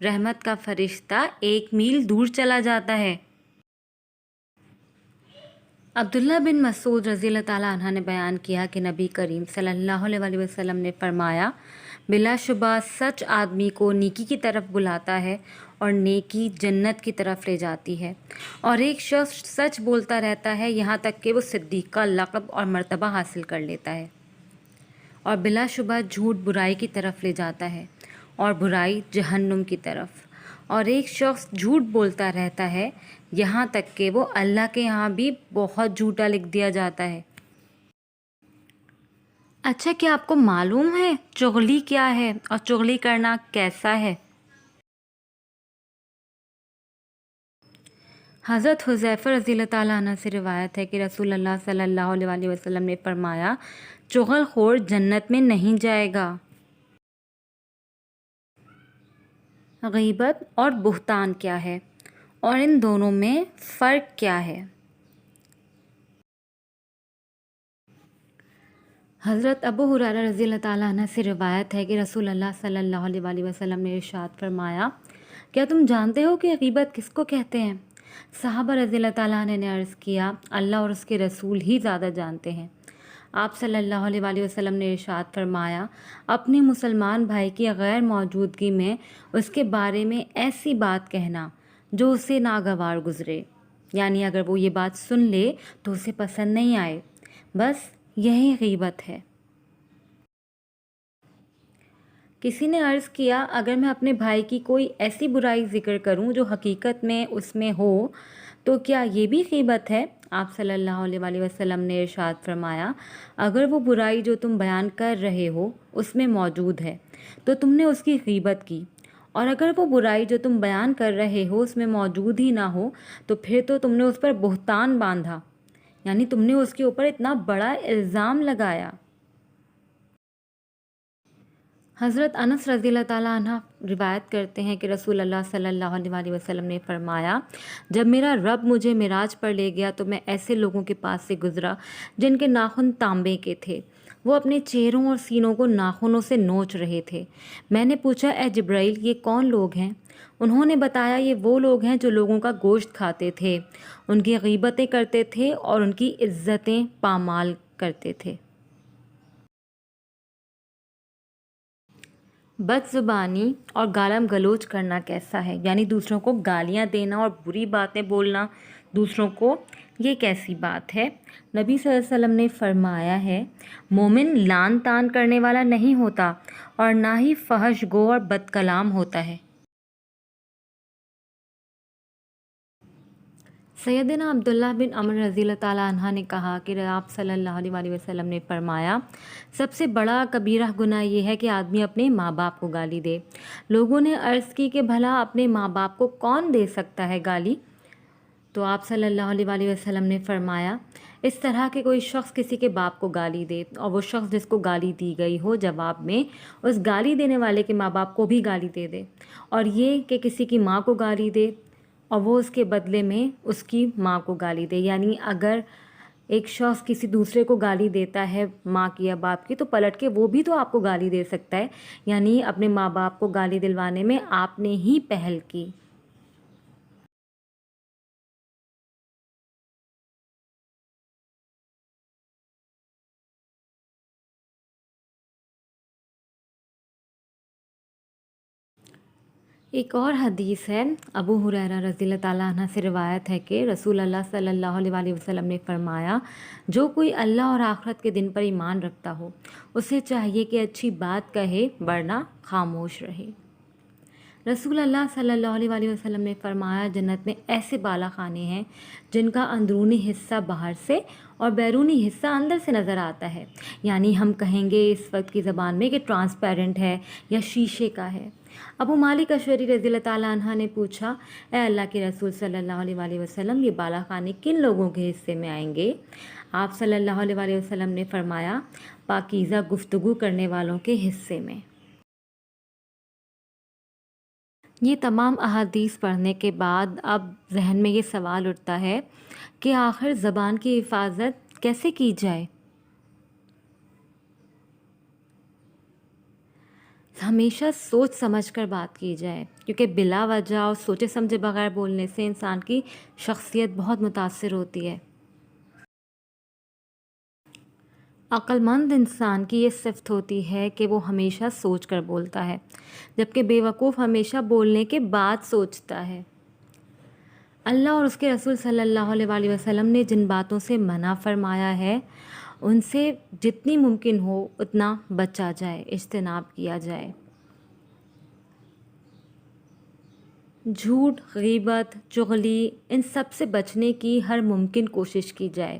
رحمت کا فرشتہ 1 میل دور چلا جاتا ہے۔ عبداللہ بن مسعود رضی اللہ تعالیٰ عنہ نے بیان کیا کہ نبی کریم صلی اللہ علیہ وسلم نے فرمایا، بلا شبہ سچ آدمی کو نیکی کی طرف بلاتا ہے اور نیکی جنت کی طرف لے جاتی ہے، اور ایک شخص سچ بولتا رہتا ہے یہاں تک کہ وہ صدیق کا لقب اور مرتبہ حاصل کر لیتا ہے، اور بلا شبہ جھوٹ برائی کی طرف لے جاتا ہے اور برائی جہنم کی طرف، اور ایک شخص جھوٹ بولتا رہتا ہے یہاں تک کہ وہ اللہ کے یہاں بھی بہت جھوٹا لکھ دیا جاتا ہے۔ اچھا، کیا آپ کو معلوم ہے چغلی کیا ہے اور چغلی کرنا کیسا ہے؟ حضرت حذیفہ رضی اللہ تعالیٰ عنہ سے روایت ہے کہ رسول اللہ صلی اللہ علیہ وسلم نے فرمایا، چغل خور جنت میں نہیں جائے گا۔ غیبت اور بہتان کیا ہے اور ان دونوں میں فرق کیا ہے؟ حضرت ابو ہریرہ رضی اللہ تعالیٰ عنہ سے روایت ہے کہ رسول اللہ صلی اللہ علیہ وسلم نے ارشاد فرمایا، کیا تم جانتے ہو کہ غیبت کس کو کہتے ہیں؟ صحابہ رضی اللہ تعالیٰ عنہ نے عرض کیا، اللہ اور اس کے رسول ہی زیادہ جانتے ہیں۔ آپ صلی اللہ علیہ وسلم نے ارشاد فرمایا، اپنے مسلمان بھائی کی غیر موجودگی میں اس کے بارے میں ایسی بات کہنا جو اسے ناگوار گزرے، یعنی اگر وہ یہ بات سن لے تو اسے پسند نہیں آئے، بس یہی غیبت ہے۔ کسی نے عرض کیا، اگر میں اپنے بھائی کی کوئی ایسی برائی ذکر کروں جو حقیقت میں اس میں ہو تو کیا یہ بھی غیبت ہے؟ آپ صلی اللہ علیہ وسلم نے ارشاد فرمایا، اگر وہ برائی جو تم بیان کر رہے ہو اس میں موجود ہے تو تم نے اس کی غیبت کی، اور اگر وہ برائی جو تم بیان کر رہے ہو اس میں موجود ہی نہ ہو تو پھر تو تم نے اس پر بہتان باندھا، یعنی تم نے اس کے اوپر اتنا بڑا الزام لگایا۔ حضرت انس رضی اللہ تعالیٰ عنہ روایت کرتے ہیں کہ رسول اللہ صلی اللہ علیہ وسلم نے فرمایا، جب میرا رب مجھے معراج پر لے گیا تو میں ایسے لوگوں کے پاس سے گزرا جن کے ناخن تانبے کے تھے، وہ اپنے چہروں اور سینوں کو ناخنوں سے نوچ رہے تھے۔ میں نے پوچھا، اے جبرائیل، یہ کون لوگ ہیں؟ انہوں نے بتایا، یہ وہ لوگ ہیں جو لوگوں کا گوشت کھاتے تھے، ان کی غیبتیں کرتے تھے اور ان کی عزتیں پامال کرتے تھے۔ بد زبانی اور گالم گلوچ کرنا کیسا ہے؟ یعنی دوسروں کو گالیاں دینا اور بری باتیں بولنا دوسروں کو، یہ کیسی بات ہے؟ نبی صلی اللہ علیہ وسلم نے فرمایا ہے، مومن لان تان کرنے والا نہیں ہوتا اور نہ ہی فحش گو اور بد کلام ہوتا ہے۔ سیدنا عبداللہ بن عمر رضی اللہ تعالیٰ عنہ نے کہا کہ آپ صلی اللہ علیہ وسلم نے فرمایا، سب سے بڑا کبیرہ گناہ یہ ہے کہ آدمی اپنے ماں باپ کو گالی دے۔ لوگوں نے عرض کی کہ بھلا اپنے ماں باپ کو کون دے سکتا ہے گالی؟ تو آپ صلی اللہ علیہ وسلم نے فرمایا، اس طرح کہ کوئی شخص کسی کے باپ کو گالی دے اور وہ شخص جس کو گالی دی گئی ہو جواب میں اس گالی دینے والے کے ماں باپ کو بھی گالی دے دے، اور یہ کہ کسی کی ماں کو گالی دے اور وہ اس کے بدلے میں اس کی ماں کو گالی دے، یعنی اگر ایک شخص کسی دوسرے کو گالی دیتا ہے ماں کی یا باپ کی تو پلٹ کے وہ بھی تو آپ کو گالی دے سکتا ہے، یعنی اپنے ماں باپ کو گالی دلوانے میں آپ نے ہی پہل کی۔ ایک اور حدیث ہے، ابو ہریرہ رضی اللہ تعالیٰ عنہ سے روایت ہے کہ رسول اللہ صلی اللہ علیہ وسلم نے فرمایا، جو کوئی اللہ اور آخرت کے دن پر ایمان رکھتا ہو اسے چاہیے کہ اچھی بات کہے ورنہ خاموش رہے۔ رسول اللہ صلی اللہ علیہ وسلم نے فرمایا، جنت میں ایسے بالا خانے ہیں جن کا اندرونی حصہ باہر سے اور بیرونی حصہ اندر سے نظر آتا ہے، یعنی ہم کہیں گے اس وقت کی زبان میں کہ ٹرانسپیرنٹ ہے یا شیشے کا ہے۔ ابو مالک اشعری رضی اللہ تعالیٰ عنہ نے پوچھا، اے اللہ کے رسول صلی اللہ علیہ وسلم، یہ بالا خانے کن لوگوں کے حصے میں آئیں گے؟ آپ صلی اللہ علیہ وسلم نے فرمایا، پاکیزہ گفتگو کرنے والوں کے حصے میں۔ یہ تمام احادیث پڑھنے کے بعد اب ذہن میں یہ سوال اٹھتا ہے کہ آخر زبان کی حفاظت کیسے کی جائے؟ ہمیشہ سوچ سمجھ کر بات کی جائے، کیونکہ بلا وجہ اور سوچے سمجھے بغیر بولنے سے انسان کی شخصیت بہت متاثر ہوتی ہے۔ عقل مند انسان کی یہ صفت ہوتی ہے کہ وہ ہمیشہ سوچ کر بولتا ہے، جبکہ بے وقوف ہمیشہ بولنے کے بعد سوچتا ہے۔ اللہ اور اس کے رسول صلی اللہ علیہ وآلہ وسلم نے جن باتوں سے منع فرمایا ہے ان سے جتنی ممکن ہو اتنا بچا جائے، اجتناب کیا جائے۔ جھوٹ، غیبت، چغلی، ان سب سے بچنے کی ہر ممکن کوشش کی جائے،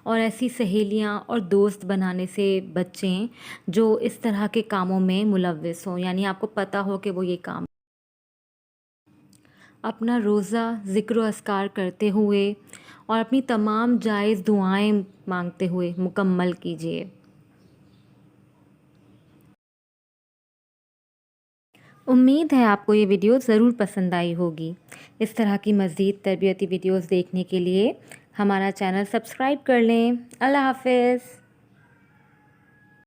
اور ایسی سہیلیاں اور دوست بنانے سے بچیں جو اس طرح کے کاموں میں ملوث ہوں، یعنی آپ کو پتہ ہو کہ وہ یہ کام۔ اپنا روزہ ذکر و اذکار کرتے ہوئے اور اپنی تمام جائز دعائیں مانگتے ہوئے مکمل کیجیے۔ امید ہے آپ کو یہ ویڈیو ضرور پسند آئی ہوگی۔ اس طرح کی مزید تربیتی ویڈیوز دیکھنے کے لیے ہمارا چینل سبسکرائب کر لیں۔ اللہ حافظ۔